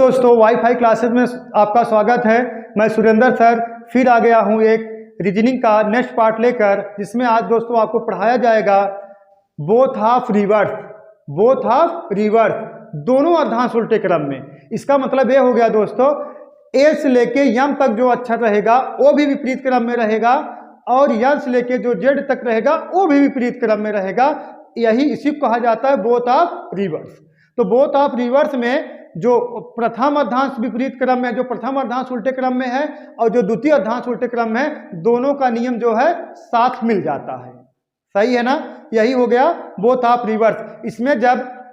दोस्तों, wifi classes में आपका स्वागत है। मैं सुरेंद्र सर फिर आ गया हूं एक रीजनिंग का नेक्स्ट पार्ट लेकर, जिसमें आज दोस्तों आपको पढ़ाया जाएगा बोथ हाफ रिवर्स, दोनों अर्धांश उल्टे क्रम में। इसका मतलब ये हो गया दोस्तों, ए से लेके यम तक जो अक्षर रहेगा वो भी विपरीत क्रम में रहेगा, और यम से लेके जो जेड तक रहेगा वो भी विपरीत क्रम में रहेगा। इसी को कहा जाता है बोथ ऑफ रिवर्स। तो बोथ ऑफ रिवर्स में जो प्रथम अर्धांश विपरीत क्रम में, जो प्रथम अर्धांश उल्टे क्रम में है और जो द्वितीय अर्धांश उल्टे क्रम में है, दोनों का नियम जो है साथ मिल जाता है। सही है ना? यही हो गया बोथ ऑफ रिवर्स।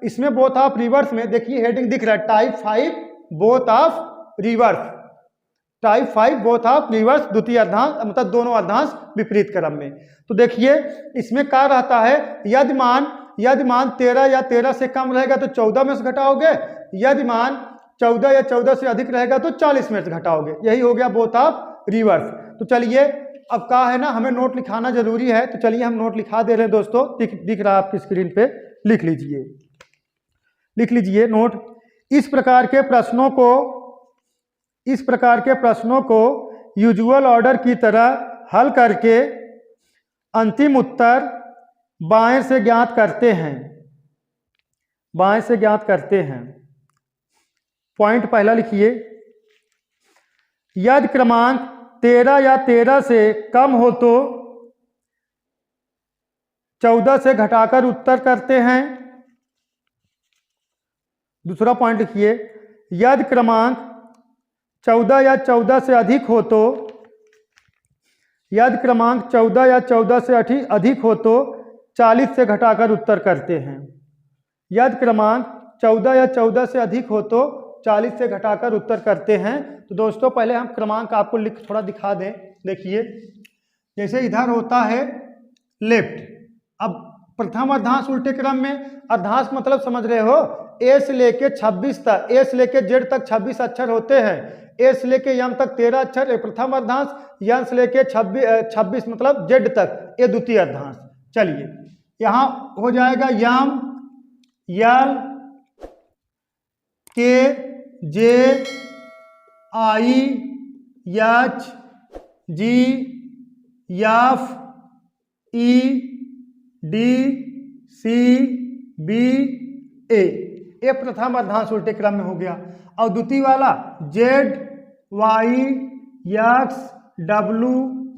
इसमें बोथ ऑफ रिवर्स में देखिए हेडिंग दिख रहा है, type 5 both of reverse. Type 5 both of reverse, द्वितीय अर्धांश मतलब दोनों अर्धांश विपरीत क्रम में। तो देखिए इसमें क्या रहता है, यदि मान 13 या 13 से कम रहेगा तो 14 में से घटाओगे, यदि मान 14 या 14 से अधिक रहेगा तो 40 में से घटाओगे। यही हो गया बोथ ऑफ रिवर्स। तो चलिए, अब कहा है ना हमें नोट लिखाना जरूरी है, तो चलिए हम नोट लिखा दे रहे हैं दोस्तों। दिख रहा है आपकी स्क्रीन पे, लिख लीजिए नोट। इस प्रकार के प्रश्नों को यूजुअल ऑर्डर की तरह हल करके अंतिम उत्तर बाएं से ज्ञात करते हैं। पॉइंट पहला लिखिए, यदि क्रमांक 13 या 13 से कम हो तो 14 से घटाकर उत्तर करते हैं। दूसरा पॉइंट लिखिए, यदि क्रमांक 14 या 14 से अधिक हो तो 40 से घटाकर उत्तर करते हैं। यदि क्रमांक 14 या 14 से अधिक हो तो 40 से घटाकर उत्तर करते हैं। तो दोस्तों पहले हम क्रमांक आपको थोड़ा दिखा दें। देखिए, जैसे इधर होता है लेफ्ट। अब प्रथम अर्धांश उल्टे क्रम में, अर्धांश मतलब समझ रहे हो, ए से लेके 26 तक, ए से लेके जेड तक 26 अक्षर होते हैं। ए से लेके यम तक 13 अक्षर प्रथम अर्धांश, यम से लेके 26 मतलब जेड तक ये द्वितीय अर्धांश। चलिए यहाँ हो जाएगा यम, यल, के, जे, आई, एच, जी, एफ, ई, डी, सी, बी, ए। ये प्रथम अर्धांश उल्टे क्रम में हो गया। और द्वितीय वाला Z, Y, X, W,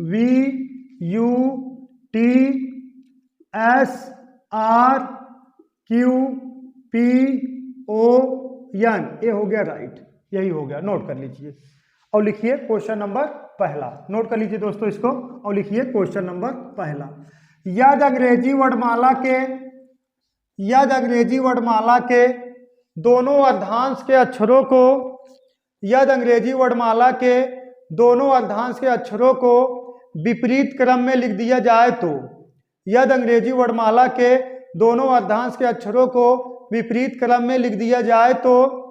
V, U, T, S, R, Q, P, O, N. ये हो गया राइट। यही हो गया, नोट कर लीजिए और लिखिए क्वेश्चन नंबर पहला। नोट कर लीजिए दोस्तों इसको और लिखिए क्वेश्चन नंबर पहला। यदि अंग्रेजी वर्णमाला के दोनों अर्धांश के अक्षरों को विपरीत क्रम में लिख दिया जाए तो, यदि अंग्रेजी वर्णमाला के दोनों अर्धांश के अक्षरों को विपरीत क्रम में लिख दिया जाए तो,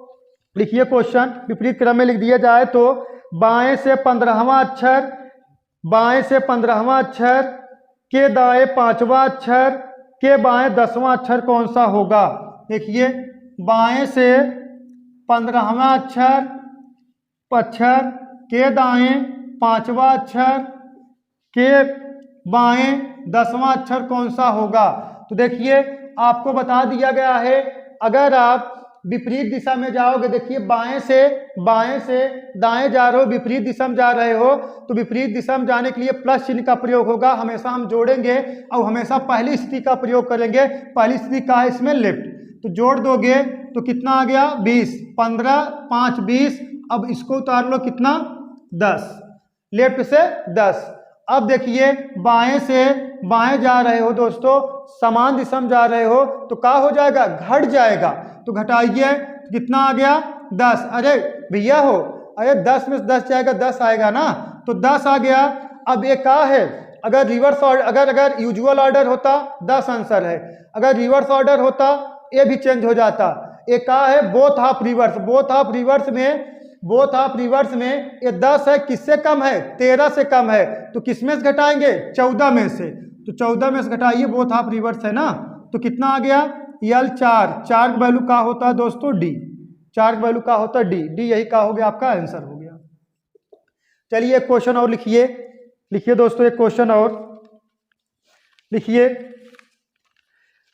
लिखिए क्वेश्चन, विपरीत क्रम में लिख दिया जाए तो बाएं से 15वां अक्षर के दाएं 5वां अक्षर के बाएं 10वां अक्षर कौन सा होगा? देखिए, बाएं से 15वां अक्षर के दाएं 5वां अक्षर के बाएं 10वां अक्षर कौन सा होगा? तो देखिए आपको बता दिया गया है, अगर आप विपरीत दिशा में जाओगे, देखिए बाएं से दाएं जा रहे हो, विपरीत दिशा में जा रहे हो, तो विपरीत दिशा में जाने के लिए प्लस चिन्ह का प्रयोग होगा। हमेशा हम जोड़ेंगे और हमेशा पहली स्थिति का प्रयोग करेंगे। पहली स्थिति का है इसमें लेफ्ट, तो जोड़ दोगे तो कितना आ गया 20, 15, 5, 20। अब इसको उतार लो, कितना 10, लेफ्ट से 10। अब देखिए बाएं से बाएं जा रहे हो दोस्तों, समान दिशा में जा रहे हो, तो क्या हो जाएगा, घट जाएगा। तो घटाइए, कितना आ गया 10। अरे भैया हो, अरे 10 में से 10 जाएगा, 10 आएगा ना, तो 10 आ गया। अब ये क्या है, अगर रिवर्स ऑर्डर, अगर यूजुअल ऑर्डर होता 10 आंसर है, अगर रिवर्स ऑर्डर होता ये भी चेंज हो जाता। ये क्या है, both of reverse. Both of reverse में ये 10 है, किससे कम है, 13 से कम है, तो किस में से घटाएंगे, 14 में से। तो 14 में से घटाइए, बोथ ऑफ रिवर्स है ना, तो कितना आ गया यल 4 का वैल्यू क्या होता है दोस्तों, डी। 4 का वैल्यू क्या होता है डी, डी यही क्या हो गया आपका आंसर हो गया। चलिए एक क्वेश्चन और लिखिए, लिखिए दोस्तों एक क्वेश्चन और लिखिए।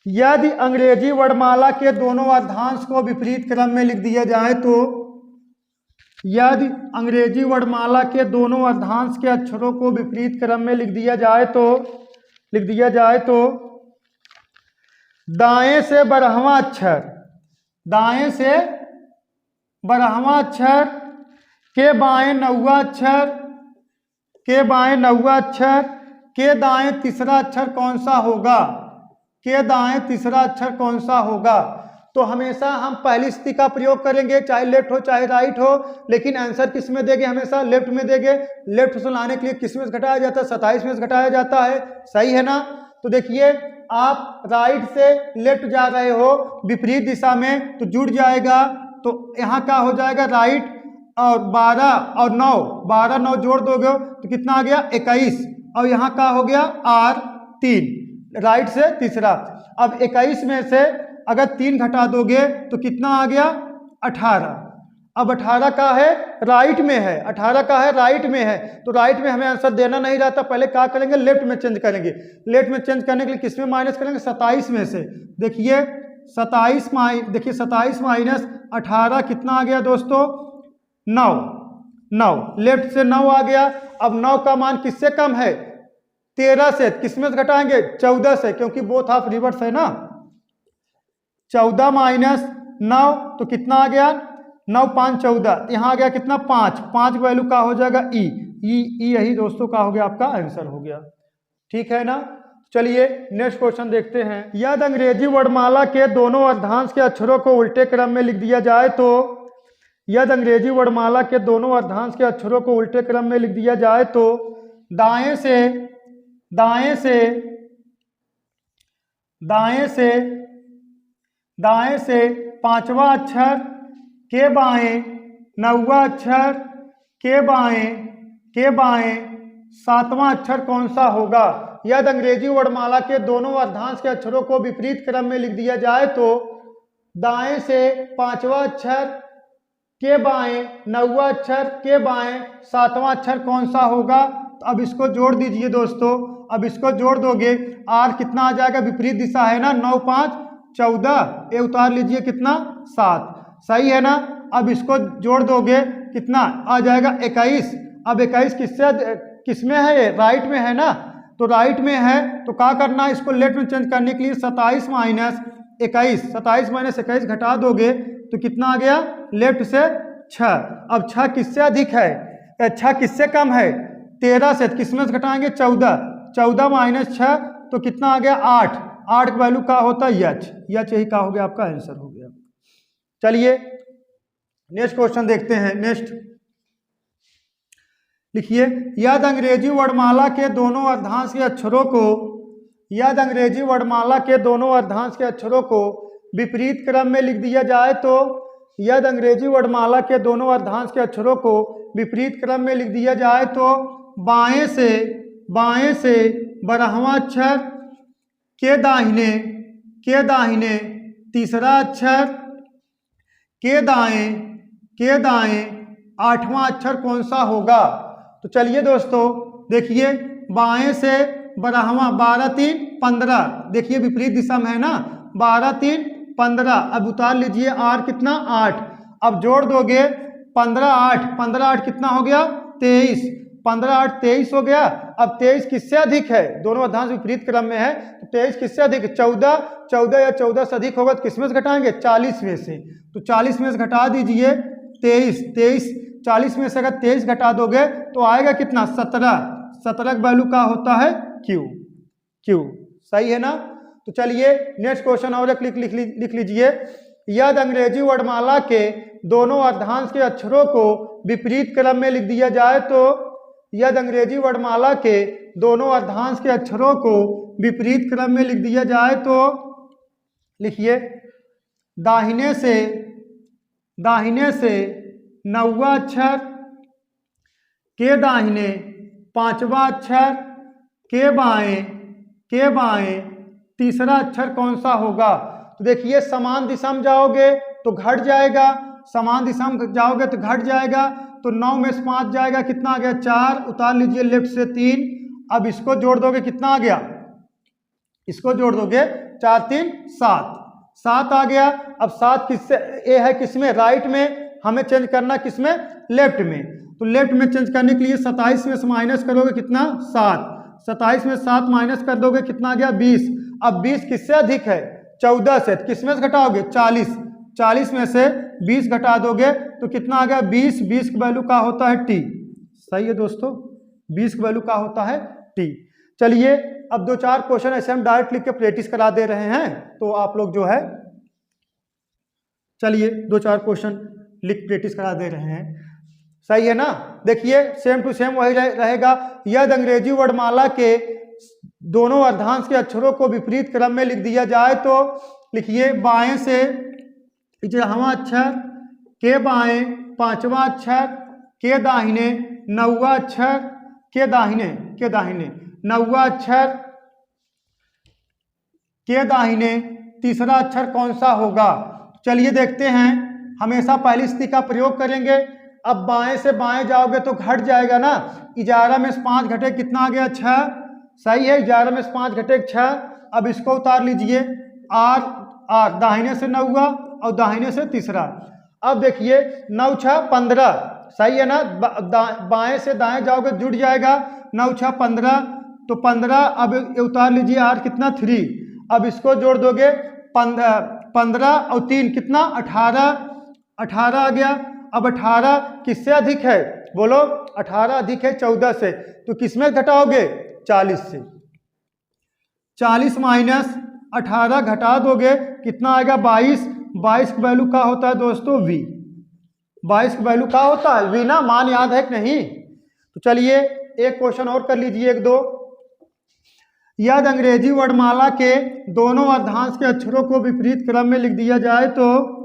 यदि अंग्रेजी वर्णमाला के दोनों अर्धांश को विपरीत क्रम में लिख दिया जाए तो, यदि अंग्रेजी वर्णमाला के दोनों अर्धांश के अक्षरों को विपरीत क्रम में लिख दिया जाए तो दाएं से बारहवां अक्षर, दाएं से बारहवां अक्षर के बाएं नौवां अक्षर, के बाएं नौवां अक्षर के दाएं तीसरा अक्षर कौन सा होगा, के दाएं तीसरा अक्षर कौन सा होगा। तो हमेशा हम पहली स्थिति का प्रयोग करेंगे, चाहे लेफ्ट हो चाहे राइट हो, लेकिन आंसर किस में देंगे, हमेशा लेफ्ट में देंगे। लेफ्ट से लाने के लिए किस में से घटाया जाता है, 27 में से घटाया जाता है, सही है ना। तो देखिए आप राइट से लेफ्ट जा रहे हो विपरीत दिशा में तो जुड़ जाएगा, तो यहाँ क्या हो जाएगा राइट और 12 और 9, 12 9 जोड़ दोगे तो कितना आ गया 21, और यहाँ क्या हो गया R 3, राइट से तीसरा। अब 21 में से अगर 3 घटा दोगे तो कितना आ गया 18। अब 18 का है राइट में है, 18 का है राइट में है, तो राइट में हमें आंसर देना नहीं रहता, पहले क्या करेंगे लेफ्ट में चेंज करेंगे। लेफ्ट में चेंज करने के लिए किस में माइनस करेंगे 27 में से। देखिए 27 माइनस 18 कितना आ गया दोस्तों 9, 9 लेफ्ट से 9 आ गया। अब 9 का मान किससे कम है 13 से, किस में से घटाएंगे 14 से, क्योंकि बोथ हाफ रिवर्स है ना। 14 माइनस 9 तो कितना आ गया 9 5 14, यहाँ आ गया कितना 5, 5 वैल्यू का हो जाएगा ई, यही दोस्तों का हो गया आपका आंसर हो गया, ठीक है ना। चलिए नेक्स्ट क्वेश्चन देखते हैं। यदि अंग्रेजी वर्णमाला के दोनों अर्धांश के अक्षरों को उल्टे क्रम में लिख दिया जाए तो, यदि अंग्रेजी वर्णमाला के दोनों अर्धांश के अक्षरों को उल्टे क्रम में लिख दिया जाए तो दाएं से दाएं से दाएं से दाएं से 5वां अक्षर के बाएं 9वां अक्षर के बाएं 7वां अक्षर कौन सा होगा। यदि अंग्रेजी वर्णमाला के दोनों अर्धांश के अक्षरों को विपरीत क्रम में लिख दिया जाए तो दाएं से 5वां अक्षर के बाएं 9वां अक्षर के बाएं 7वां अक्षर कौन सा होगा। तो अब इसको जोड़ दीजिए दोस्तों, अब इसको जोड़ दोगे आर कितना आ जाएगा, विपरीत दिशा है ना, 9 5 14, ये उतार लीजिए कितना 7, सही है ना। अब इसको जोड़ दोगे कितना आ जाएगा 21। अब 21 किस में है, ये राइट में है ना, तो राइट में है तो क्या करना है इसको लेफ्ट में चेंज करने के लिए 27 माइनस 21 घटा दोगे तो कितना आ गया लेफ्ट से 6। अब 6 किससे अधिक है, 6 किससे कम है 13 से, किस में से घटाएंगे 14, 14 माइनस 6 तो कितना आ गया 8, 8 का वैल्यू क्या होता है एच, यही क्या हो गया आपका आंसर हो गया। चलिए नेक्स्ट क्वेश्चन देखते हैं। नेक्स्ट लिखिए, यदि अंग्रेजी वर्णमाला के दोनों अर्धांश के अक्षरों को, यदि अंग्रेजी वर्णमाला के दोनों अर्धांश के अक्षरों को विपरीत क्रम में लिख दिया जाए तो, यदि अंग्रेजी वर्णमाला के दोनों अर्धांश के अक्षरों को विपरीत क्रम में लिख दिया जाए तो बाएं से 12वां अक्षर के दाहिने तीसरा अक्षर के दाएं 8वां अक्षर कौन सा होगा। तो चलिए दोस्तों देखिए, बाएं से 12वां 12 3 15, देखिए विपरीत दिशा में है ना, 12 3 15, अब उतार लीजिए आर कितना 8, अब जोड़ दोगे 15 8 कितना हो गया 23, 15 8 23 हो गया। अब 23 किससे अधिक है, दोनों अर्धांश विपरीत क्रम में है तो 23 किससे अधिक है 14 या 14 से अधिक होगा तो किस में से घटाएंगे 40 में से, तो 40 में से घटा दीजिए 23, 40 में से अगर 23 घटा दोगे तो आएगा कितना 17 का वैल्यू का होता है क्यू, सही है ना। तो चलिए नेक्स्ट क्वेश्चन और लिख लीजिए। यदि अंग्रेजी वर्णमाला के दोनों अर्धांश के अक्षरों को विपरीत क्रम में लिख दिया जाए तो, यदि अंग्रेजी वर्णमाला के दोनों अर्धांश के अक्षरों को विपरीत क्रम में लिख दिया जाए तो लिखिए, दाहिने से 9वां अक्षर के दाहिने 5वां अक्षर के बाएं तीसरा अक्षर कौन सा होगा। तो देखिए समान दिशा में जाओगे तो घट जाएगा, समान दिशा में जाओगे तो घट जाएगा, तो 9 में से 5 जाएगा, कितना आ गया 4, उतार लीजिए लेफ्ट से 3। अब इसको जोड़ दोगे कितना आ गया, इसको जोड़ दोगे 4 3 7, 7 आ गया। अब 7 किससे, ए है किसमें, राइट में, हमें चेंज करना किसमें, लेफ्ट में। तो लेफ्ट में चेंज करने के लिए 27 में से माइनस करोगे कितना 7, 27 में 7 माइनस कर दोगे कितना आ गया 20। अब 20 किससे अधिक है, 14 से, किसमें से घटाओगे 40, 40 में से 20 घटा दोगे तो कितना आ गया 20, 20 की वैल्यू का होता है टी। सही है दोस्तों, 20 की वैल्यू का होता है टी। चलिए अब 2-4 क्वेश्चन ऐसे हम डायरेक्ट लिख के प्रैक्टिस करा दे रहे हैं, तो आप लोग जो है, चलिए 2-4 क्वेश्चन लिख प्रैक्टिस करा दे रहे हैं। सही है ना, देखिए सेम टू सेम वही रहेगा। यदि अंग्रेजी वर्णमाला के दोनों अर्धांश के अक्षरों को विपरीत क्रम में लिख दिया जाए तो लिखिए, बाएं से 11वां अक्षर के बाएं 5वां अक्षर के दाहिने 9वां अक्षर के दाहिने 9वां अक्षर के दाहिने तीसरा अक्षर कौन सा होगा। चलिए देखते हैं, हमेशा पहली स्थिति का प्रयोग करेंगे। अब बाएं से बाएं जाओगे तो घट जाएगा ना, 11 में से 5 घटे कितना आ गया 6, सही है, 11 में से 5 घटे 6। अब इसको उतार लीजिए, आर दाहिने से 9 और दाहिने से तीसरा। अब देखिए 9 6 15, सही है ना, बाएं से दाएं जाओगे जुड़ जाएगा, 9 6 15, तो 15। अब उतार लीजिए आर कितना 3। अब इसको जोड़ दोगे 15 और 3 कितना 18, 18 आ गया। अब 18 किससे अधिक है, बोलो 18 अधिक है 14 से, तो किसमें घटाओगे 40 से। 40 माइनस 18 घटा दोगे कितना आएगा 22, 22 की वैल्यू का होता है दोस्तों v, 22 की वैल्यू का होता है v ना, मान याद है कि नहीं। तो चलिए एक क्वेश्चन और कर लीजिए, 1-2। यदि अंग्रेजी वर्णमाला के दोनों अर्धांश के अक्षरों को विपरीत क्रम में लिख दिया जाए तो,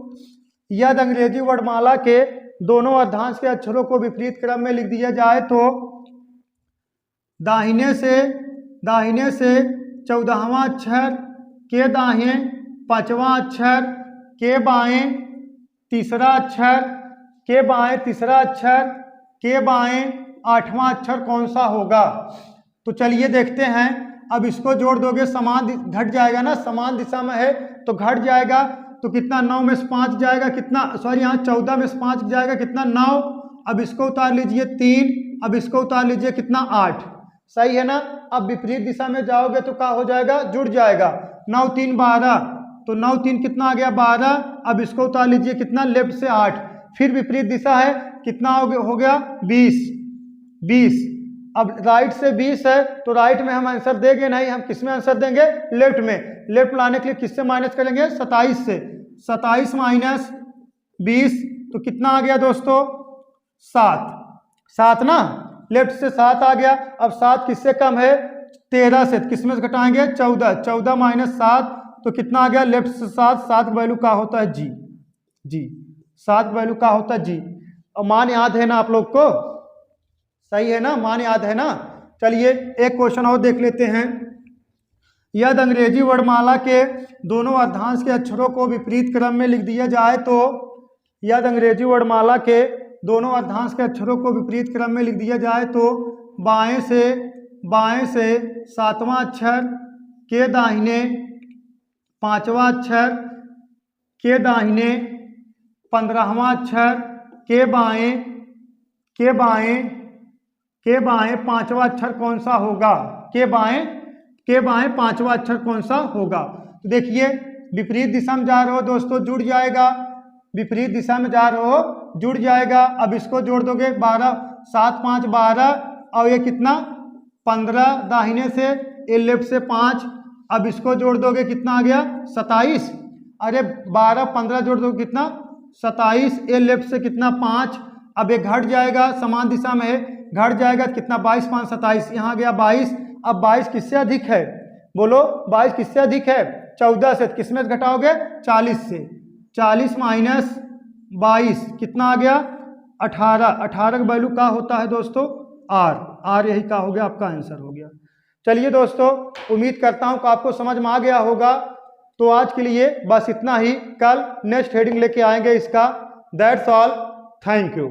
यदि अंग्रेजी वर्णमाला के दोनों अर्धांश के अक्षरों को विपरीत क्रम में लिख दिया जाए तो दाहिने से 14वां अक्षर के दाएं 5वां अक्षर के बाएं तीसरा अक्षर के बाएं तीसरा अक्षर के बाएं 8वां अक्षर कौन सा होगा। तो चलिए देखते हैं, अब इसको जोड़ दोगे, समान घट जाएगा ना, समान दिशा में है तो घट जाएगा, तो कितना 9 में से 5 जाएगा कितना, सॉरी यहाँ 14 में से 5 जाएगा कितना 9। अब इसको उतार लीजिए 3, अब इसको उतार लीजिए कितना 8, सही है ना। अब विपरीत दिशा में जाओगे तो क्या हो जाएगा, जुड़ जाएगा, 9 3 12, तो 9 3 कितना आ गया 12। अब इसको उतार लीजिए कितना लेफ्ट से 8, फिर विपरीत दिशा है कितना हो गया 20। अब राइट से 20 है तो राइट में हम आंसर देंगे नहीं, हम किस में आंसर देंगे, लेफ्ट में। लेफ्ट लाने के लिए किससे माइनस करेंगे 27 से, 27 माइनस 20 तो कितना आ गया दोस्तों 7 ना, लेफ्ट से 7 आ गया। अब 7 किससे कम है 13 से, किसमें से घटाएंगे 14, 14 माइनस 7 तो कितना आ गया लेफ्ट से 7, 7 वैल्यू का होता है जी 7 वैल्यू का होता है जी। और मान याद है ना आप लोग को, सही है ना, मान याद है ना। चलिए एक क्वेश्चन और देख लेते हैं। यदि अंग्रेजी वर्णमाला के दोनों अर्धांश के अक्षरों को विपरीत क्रम में लिख दिया जाए तो, यदि अंग्रेजी वर्णमाला के दोनों अर्धांश के अक्षरों को विपरीत क्रम में लिख दिया जाए तो बाएं से 7वां अक्षर के दाहिने 5वां अक्षर के दाहिने 15वां अक्षर के बाएं 5वां अक्षर कौन सा होगा, के बाएं 5वां अक्षर कौन सा होगा। तो देखिए विपरीत दिशा में जा रहे हो दोस्तों, जुड़ जाएगा, विपरीत दिशा में जा रहे हो जुड़ जाएगा। अब इसको जोड़ दोगे 12, 7 5 12 और ये कितना 15 दाहिने से, ये लेफ्ट से 5। अब इसको जोड़ दोगे कितना आ गया 27, अरे 12 15 जोड़ दोगे कितना 27, ये लेफ्ट से कितना 5। अब ये घट जाएगा, समान दिशा में है, घट जाएगा कितना 22 5 27, यहाँ गया 22। अब 22 किससे अधिक है, बोलो 22 किससे अधिक है 14 से, किसमें घटाओगे 40 से। 40 माइनस 22 कितना आ गया 18, 18 का वैल्यू का होता है दोस्तों आर, यही का हो गया, आपका आंसर हो गया। चलिए दोस्तों, उम्मीद करता हूँ कि आपको समझ में आ गया होगा। तो आज के लिए बस इतना ही, कल नेक्स्ट हेडिंग लेके आएंगे इसका। That's all, thank you.